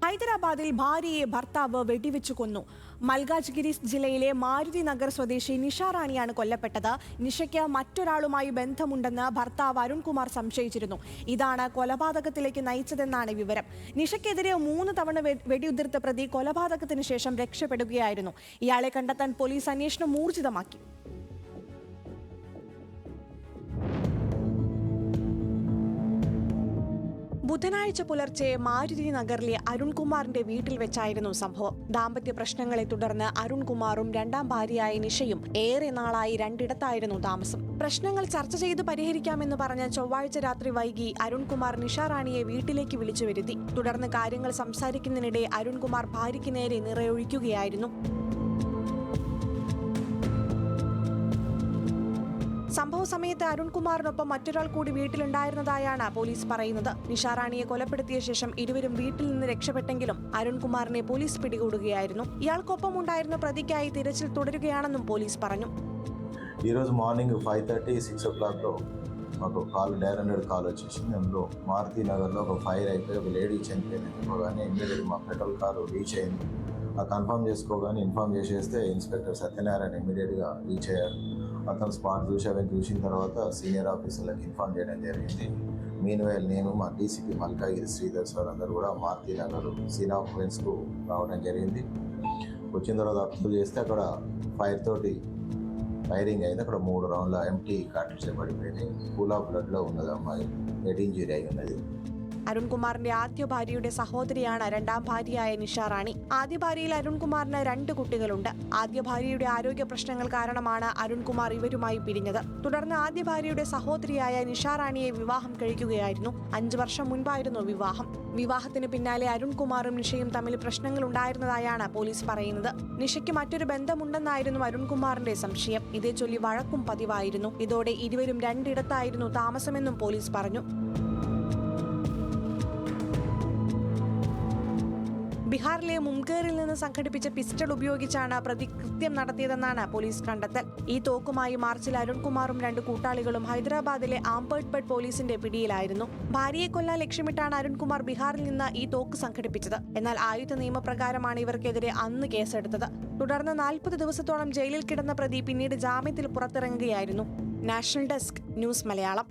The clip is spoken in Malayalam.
ഹൈദരാബാദിൽ ഭാര്യയെ ഭർത്താവ് വെടിവെച്ചു കൊന്നു. മൽകാജ്ഗിരി ജില്ലയിലെ മാരുതി നഗർ സ്വദേശി നിഷ റാണിയാണ് കൊല്ലപ്പെട്ടത്. നിഷയ്ക്ക് മറ്റൊരാളുമായി ബന്ധമുണ്ടെന്ന് ഭർത്താവ് അരുൺകുമാർ സംശയിച്ചിരുന്നു. ഇതാണ് കൊലപാതകത്തിലേക്ക് നയിച്ചതെന്നാണ് വിവരം. നിഷയ്ക്കെതിരെ 3 തവണ വെടിയുതിർത്ത പ്രതി കൊലപാതകത്തിന് ശേഷം രക്ഷപ്പെടുകയായിരുന്നു. ഇയാളെ കണ്ടെത്താൻ പോലീസ് അന്വേഷണം ഊർജിതമാക്കി. ബുധനാഴ്ച പുലർച്ചെ മാരുതി നഗറിലെ അരുൺകുമാറിന്റെ വീട്ടിൽ വെച്ചായിരുന്നു സംഭവം. ദാമ്പത്യ പ്രശ്നങ്ങളെ തുടർന്ന് അരുൺകുമാറും രണ്ടാം ഭാര്യയായ നിഷയും ഏറെ നാളായി രണ്ടിടത്തായിരുന്നു താമസം. പ്രശ്നങ്ങൾ ചർച്ച ചെയ്ത് പരിഹരിക്കാമെന്ന് പറഞ്ഞ് ചൊവ്വാഴ്ച രാത്രി വൈകി അരുൺകുമാർ നിഷ റാണിയെ വീട്ടിലേക്ക് വിളിച്ചു വരുത്തി. തുടർന്ന് കാര്യങ്ങൾ സംസാരിക്കുന്നതിനിടെ അരുൺകുമാർ ഭാര്യയ്ക്ക് നേരെ നിറയൊഴിക്കുകയായിരുന്നു. സംഭവ സമയത്ത് അരുൺകുമാറിനൊപ്പം മറ്റൊരാൾ കൂടി വീട്ടിലുണ്ടായിരുന്നതായാണ് പോലീസ് പറയുന്നത്. നിഷ റാണിയെ കൊലപ്പെടുത്തിയ ശേഷം ഇരുവരും വീട്ടിൽ നിന്ന് രക്ഷപ്പെട്ടെങ്കിലും അരുൺകുമാറിനെ പോലീസ് പിടികൂടുകയായിരുന്നു. ഇയാൾക്കൊപ്പം ഉണ്ടായിരുന്ന പ്രതിക്കായി തിരച്ചിൽ തുടരുകയാണെന്നും പോലീസ് പറഞ്ഞു. ఈ రోజు మార్నింగ్ 5:30, 6 o'clock మాకు డైరెక్ట్ కాల్ వచ్చేసింది. అందులో మారుతి నగర్లో ఒక ఫైర్ అయిపోయి ఒక లేడీ చనిపోయింది అనుకోగానే ఇమ్మీడియట్గా మా పెట్రోల్ కారు రీచ్ అయింది. ఆ కన్ఫర్మ్ చేసుకోగానే ఇన్ఫార్మ్ చేసేస్తే ఇన్స్పెక్టర్ సత్యనారాయణ ఇమ్మీడియట్గా రీచ్ అయ్యారు. అతను స్పాట్ చూసిన తర్వాత సీనియర్ ఆఫీసర్లకు ఇన్ఫార్మ్ చేయడం జరిగింది. మీన్వైల్ నేను మా డీసీపీ మల్కాగిరి శ్రీధర్ సార్ అందరూ కూడా మారుతి నగర్ సీన్ ఆఫ్ ఫెన్స్కు రావడం జరిగింది. వచ్చిన తర్వాత అబ్జర్వ్ చేస్తే అక్కడ ఫైరింగ్ అయింది. అక్కడ 3 రౌండ్ల ఎంటీ కార్ట్రిడ్జ్ పడిపోయినాయి. పూల్ ఆఫ్ బ్లడ్లో ఉన్నది అమ్మాయి. హెడ్ ఇంజరీ అయి ఉన్నది. അരുൺകുമാറിന്റെ ആദ്യ ഭാര്യയുടെ സഹോദരിയാണ് രണ്ടാം ഭാര്യയായ നിഷ റാണി. ആദ്യ ഭാര്യയിൽ അരുൺകുമാറിന് 2 കുട്ടികളുണ്ട്. ആദ്യ ഭാര്യയുടെ ആരോഗ്യ പ്രശ്നങ്ങൾ കാരണമാണ് അരുൺകുമാർ ഇവരുമായി പിരിഞ്ഞത്. തുടർന്ന് ആദ്യ ഭാര്യയുടെ സഹോദരിയായ നിഷ റാണിയെ വിവാഹം കഴിക്കുകയായിരുന്നു. 5 വർഷം മുൻപായിരുന്നു വിവാഹം. വിവാഹത്തിന് പിന്നാലെ അരുൺകുമാറും നിഷയും തമ്മിൽ പ്രശ്നങ്ങൾ ഉണ്ടായിരുന്നതായാണ് പോലീസ് പറയുന്നത്. നിഷയ്ക്ക് മറ്റൊരു ബന്ധമുണ്ടെന്നായിരുന്നു അരുൺകുമാറിന്റെ സംശയം. ഇതേ ചൊല്ലി വഴക്കും പതിവായിരുന്നു. ഇതോടെ ഇരുവരും രണ്ടിടത്തായിരുന്നു താമസമെന്നും പോലീസ് പറഞ്ഞു. ബീഹാറിലെ മുംഗേറിൽ നിന്ന് സംഘടിപ്പിച്ച പിസ്റ്റൾ ഉപയോഗിച്ചാണ് പ്രതി കൃത്യം നടത്തിയതെന്നാണ് പോലീസ് കണ്ടെത്തൽ. ഈ തോക്കുമായി മാർച്ചിൽ അരുൺകുമാറും 2 കൂട്ടാളികളും ഹൈദരാബാദിലെ ആംബേഡ്പേട്ട് പോലീസിന്റെ പിടിയിലായിരുന്നു. ഭാര്യയെ കൊല്ലാൻ ലക്ഷ്യമിട്ടാണ് അരുൺകുമാർ ബീഹാറിൽ നിന്ന് ഈ തോക്ക് സംഘടിപ്പിച്ചത്. എന്നാൽ ആയുധ നിയമപ്രകാരമാണ് ഇവർക്കെതിരെ അന്ന് കേസെടുത്തത്. തുടർന്ന് 40 ദിവസത്തോളം ജയിലിൽ കിടന്ന പ്രതി പിന്നീട് ജാമ്യത്തിൽ പുറത്തിറങ്ങുകയായിരുന്നു. National desk news Malayalam.